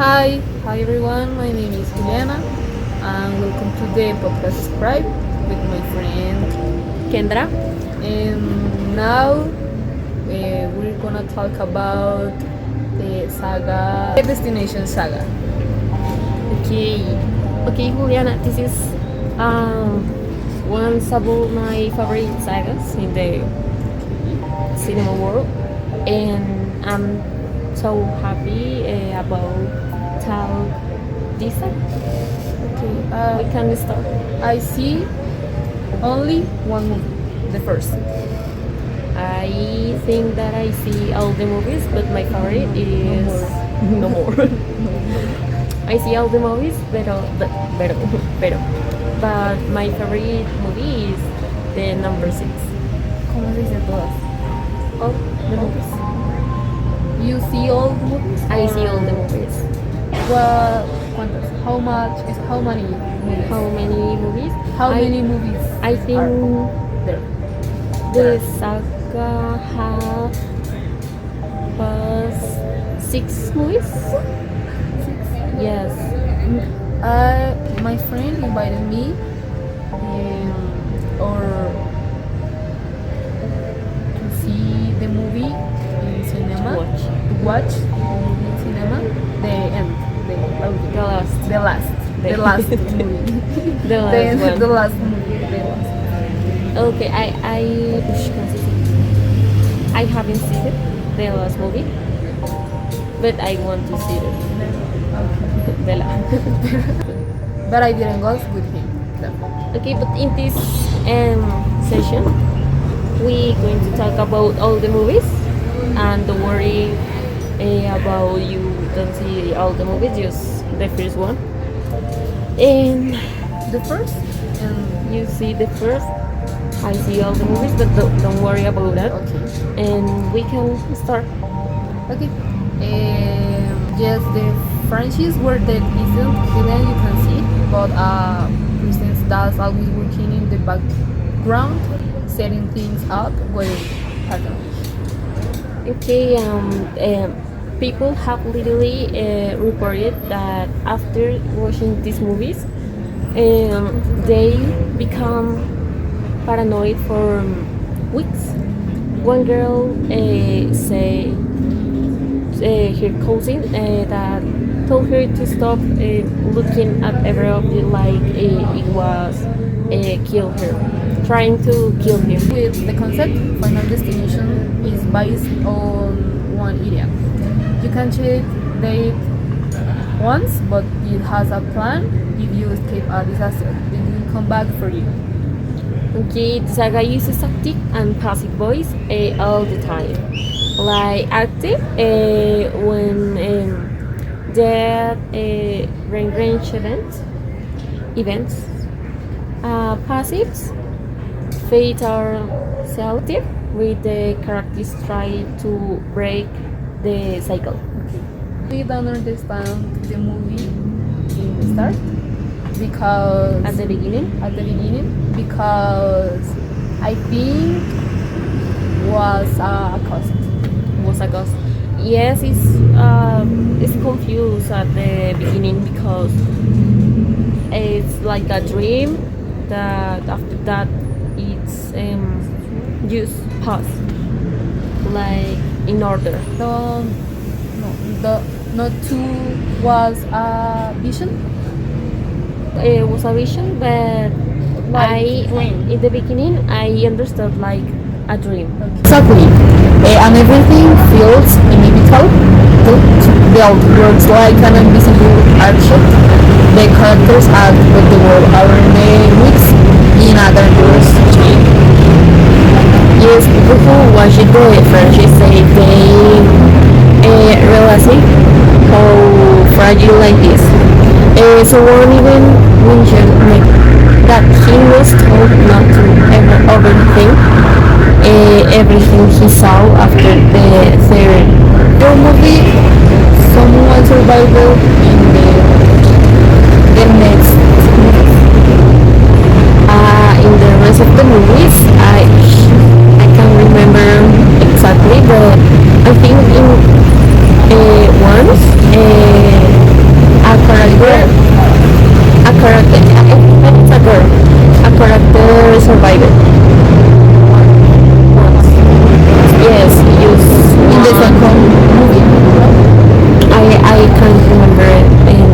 Hi everyone. My name is Juliana, and welcome to the podcast Scribe with my friend Kendra. And now we're gonna talk about the saga, the Destination Saga. Okay, okay, Juliana. This is one of my favorite sagas in the cinema world, and I'm so happy about talk this saga. Okay, We can start. I see only one movie, the first. I think that I see all the movies, but my favorite is no more. I see all the movies, but my favorite movie is the number 6. ¿Cómo se dice todas? All the movies. You see all the movies? I see all the movies. Well, ¿cuántas? How many movies? How many movies? How many movies? I think are there? the saga was 6 movies. Yes. My friend invited me, or to see the movie in cinema. To watch the movie in cinema. The end. The last. The last. The- The last movie. The last one. The last movie. The last. Okay, I haven't seen it, the last movie, but I want to see it. Bella. But I didn't go with him. No. Okay, but in this session, we going to talk about all the movies, and don't worry about you don't see all the movies, just the first one. And The first and you see the first, I see all the movies, but don't worry about that. okay. And we can start. Okay. Yes, the franchise where the isn't hidden, you can see, but for instance, that's always working in the background, setting things up with patterns. Okay, people have literally reported that after watching these movies, they become paranoid for weeks. One girl say her cousin that told her to stop looking at every object like it was kill her, trying to kill him. With the concept, Final Destination is based on one area. You can check date once, but it has a plan if you escape a disaster. It will come back for you. Okay, the saga uses active and passive voice all the time. Like active when there range events. Passives fate are selective with the characters try to break the cycle. We don't understand the movie in the start because At the beginning, because I think was a cost. was a ghost. Yes, it's confused at the beginning because it's like a dream that after that it's just pass like in order. Not two was a vision. It was a vision, but Like dream. in the beginning I understood like a dream. Exactly. And everything feels inevitable. The world works like an invisible architect. The characters act with the world around the weeks in a dangerous chain. Yes, people who watch it the franchise say they realizing how fragile life is. Someone even mentioned that he was told not to ever overthink everything he saw after the third. Your movie, someone survival in the next movies. In the rest of the movies, I can't remember exactly, but I think in once never survived it. Yes, use In the second movie. I can't remember it in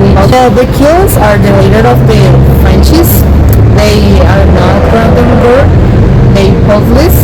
which. The kills are the leader of the Frenchies. They are not random gore. They purposeless.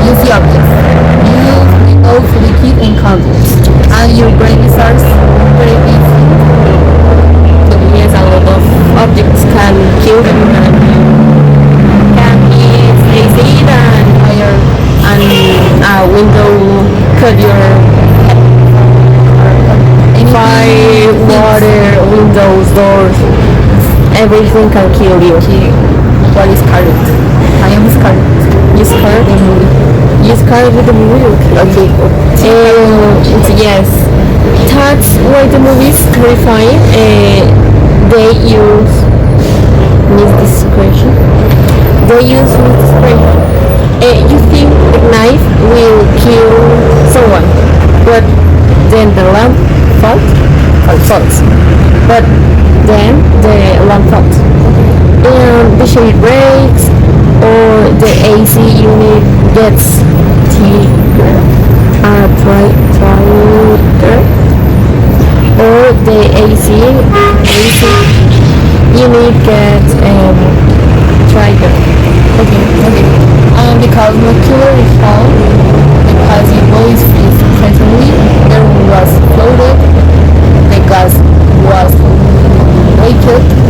Use the objects. Use both liquid and countless. And your brain starts very easy. Yes, a lot of objects can kill them and can be freezing and fire and a window cut your fire, water, windows, doors, everything can kill you. What is Scarlet? I am Scarlet. You scared the movie? You scared with the movie? Okay. Yes. That's why the movie is terrifying. They use misdiscretion. They use misdiscretion. You think the knife will kill someone, but then the lamp falls. But then the lamp falls. And the shade breaks, or the AC unit gets triggered, or the AC unit gets triggered. Okay. Because no killer is found, because the voice is presently, the room was floated, the gas was leaked,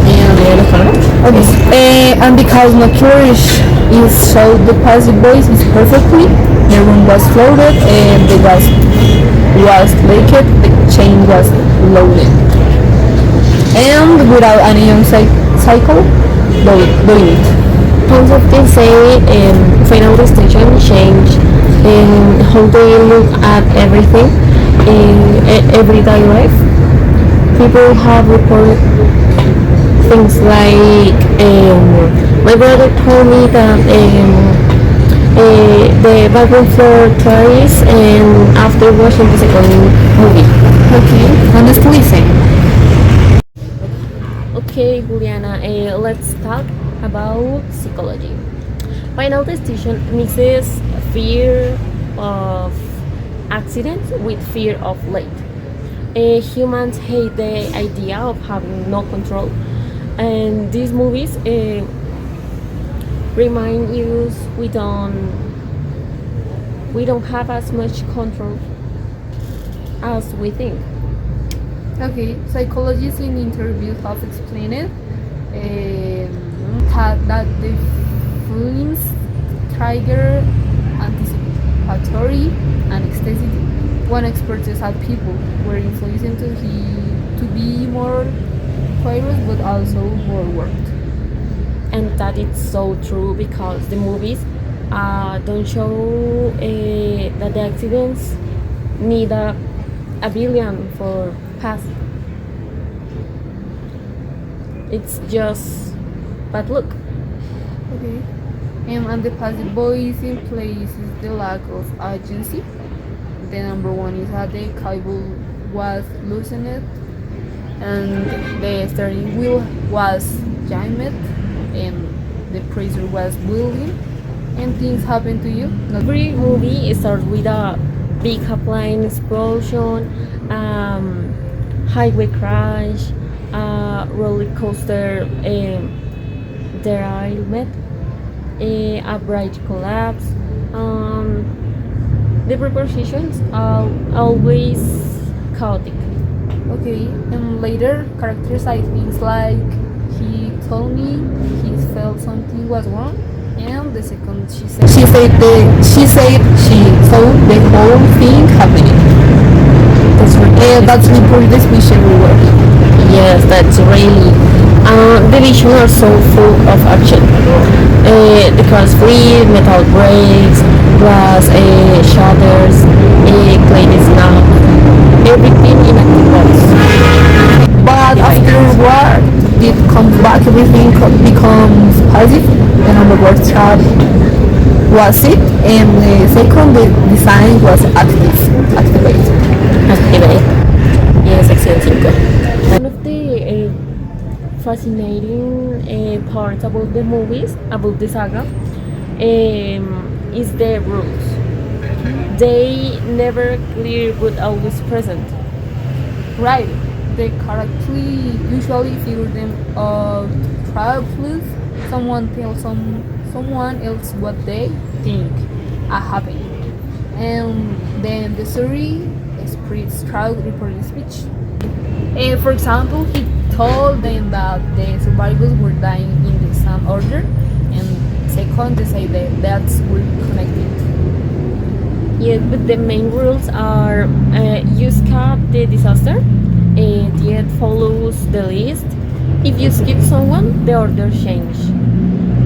and the elephant. Okay. And because no killer is so the passive voice is perfectly, the room was floated, and the gas was leaked, the chain was loaded. And without any cycle, doing it. Tons of things say Final Destination changed in how they look at everything in everyday life. People have reported things like my brother told me that the bathroom floor twice and after watching the second movie. Okay, honestly same. Okay, Juliana, let's talk about psychology. Final Destination mixes fear of accidents with fear of late. Humans hate the idea of having no control, and these movies remind us we don't have as much control as we think. Okay, psychologists in interviews have explained that the feelings trigger anticipatory and ecstasy. One expert said people were influenced to be more curious but also more worked. And that is so true because the movies don't show that the accidents need a billion for pass. It's just bad luck. Okay. And the passive voice in place is the lack of agency. The number one is that the cable was loosened and the steering wheel was jammed and the pressure was building and things happen to you. Every movie starts with a big plane explosion, highway crash, roller coaster derailment, a bridge collapse. The proportions are always chaotic. Okay, and later characters say things like he told me he felt something was wrong, and the second she said she saw the whole thing happening. That's the poor description we were. Yes, that's really. The visions are so full of action. The cars flee, metal breaks, glass shatters, clay is now. Everything in active box. But afterward, it comes back, everything becomes passive. The number was trap was it, and the second the design was activate. Yes, acción 5. One of the fascinating part about the movies, about the saga, is the rules. They never clear but always present. Right. The character usually figure them out plus someone tells someone else what they think are happening. And then the story spreads throughout reported speech. For example, he told them that the survivors were dying in the same order, and second, they say that that's were connected. Yes, but the main rules are you escape the disaster, yet follows the list. If you skip someone, the order change.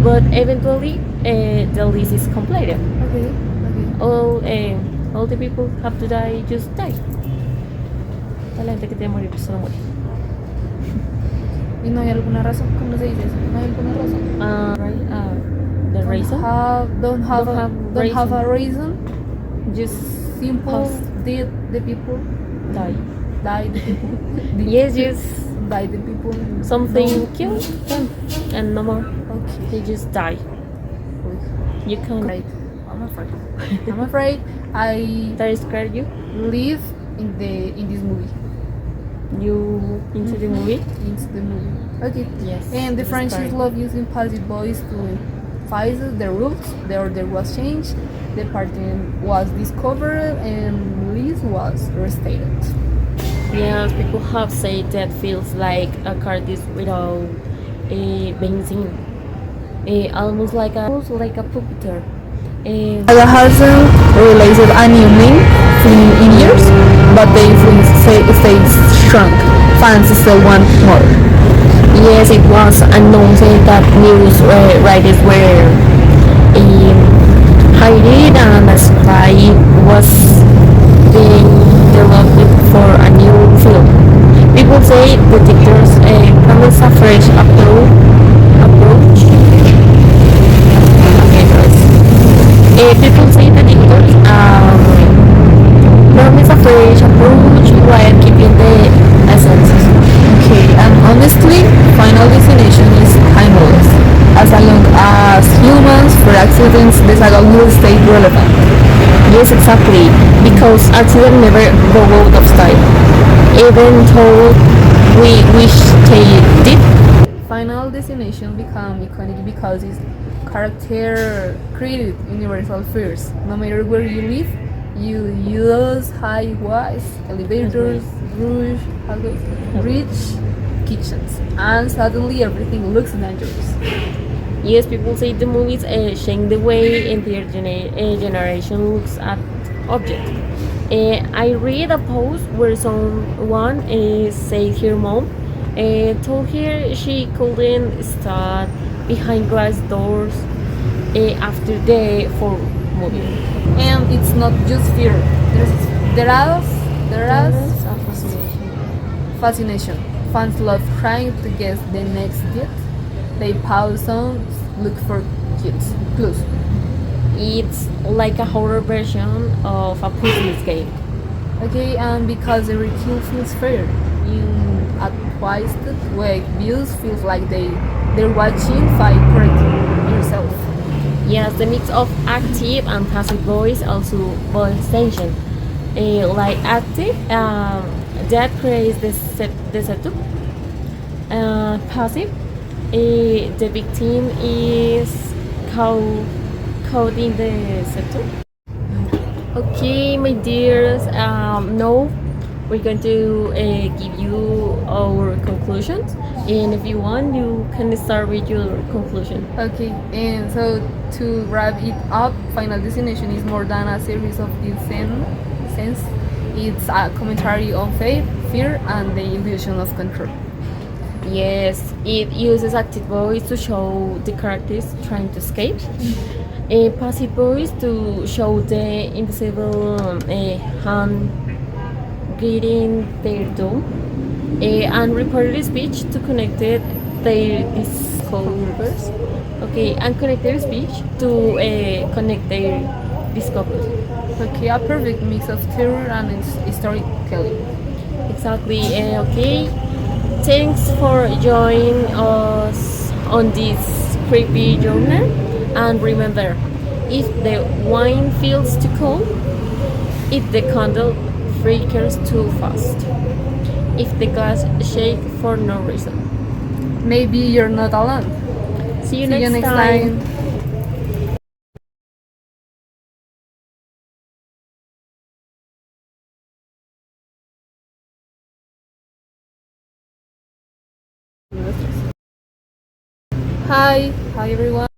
But eventually, the list is completed. Okay, okay. All the people have to die, just die. Toda la gente que tiene que morir solo muere. ¿Y no hay alguna razón? ¿Cómo se dice eso? ¿No hay alguna razón? Right, the reason? Don't have a reason. Just Simple. Pause. Did the people die. die? The people. Did Yes, just die the people. something No. killed them, and no more. Okay. They just die. You can't. Great. I'm afraid. I'm afraid I That scared you? live in this movie. You into the movie? Into the movie. Okay. Yes. And the it's Frenchies correct. love using passive voice to emphasize the rules. The order was changed. The party was discovered, and Liz was restated. Yes, people have said that feels like a card is without being seen. Almost like a puppeteer. Saga hasn't released a new name in years, but the influence stays strong. Fans still want more. Yes, it was announced that news writers were hired and a script was being developed for a new film. People say the directors promise a fresh approach. People say the directors promise a fresh approach while keeping the essence. Okay, and honestly, Final Destination is timeless. As long as humans for accidents, the saga will stay relevant. Yes, exactly. Because accidents never go out of style. Even though we wish they did. Final Destination become iconic because its character created universal fears. No matter where you live, you use highways, elevators, rich kitchens, and suddenly everything looks dangerous. Yes, people say the movies change the way entire generation looks at objects. I read a post where someone said her mom told her she couldn't stand behind glass doors after the 4 movie. And it's not just fear. There is fascination. Fans love trying to guess the next hit. They pause on, look for clues. It's like a horror version of a puzzle game. Okay, and because every kill feels fair, in a twisted way, views feels like they're watching fight correctly yourself. Yes, the mix of active and passive voice also builds tension. Like active, that creates the setup. Passive, the victim is caught in the setup. Okay, my dears, now we're going to give you our conclusions, and if you want, you can start with your conclusion. Okay, and so to wrap it up, Final Destination is more than a series of sense. It's a commentary on faith, fear, and the illusion of control. Yes, it uses active voice to show the characters trying to escape, a passive voice to show the invisible hand greeting their doom, and reported speech to connect their discoveries. Okay, and connect their speech to connect their discoveries. Okay, a perfect mix of terror and storytelling. Exactly. Okay. Thanks for joining us on this creepy journey. And remember, if the wine feels too cold, if the candle flickers too fast, if the glass shakes for no reason. Maybe you're not alone. See you See you next next time. time. Hi, hi everyone.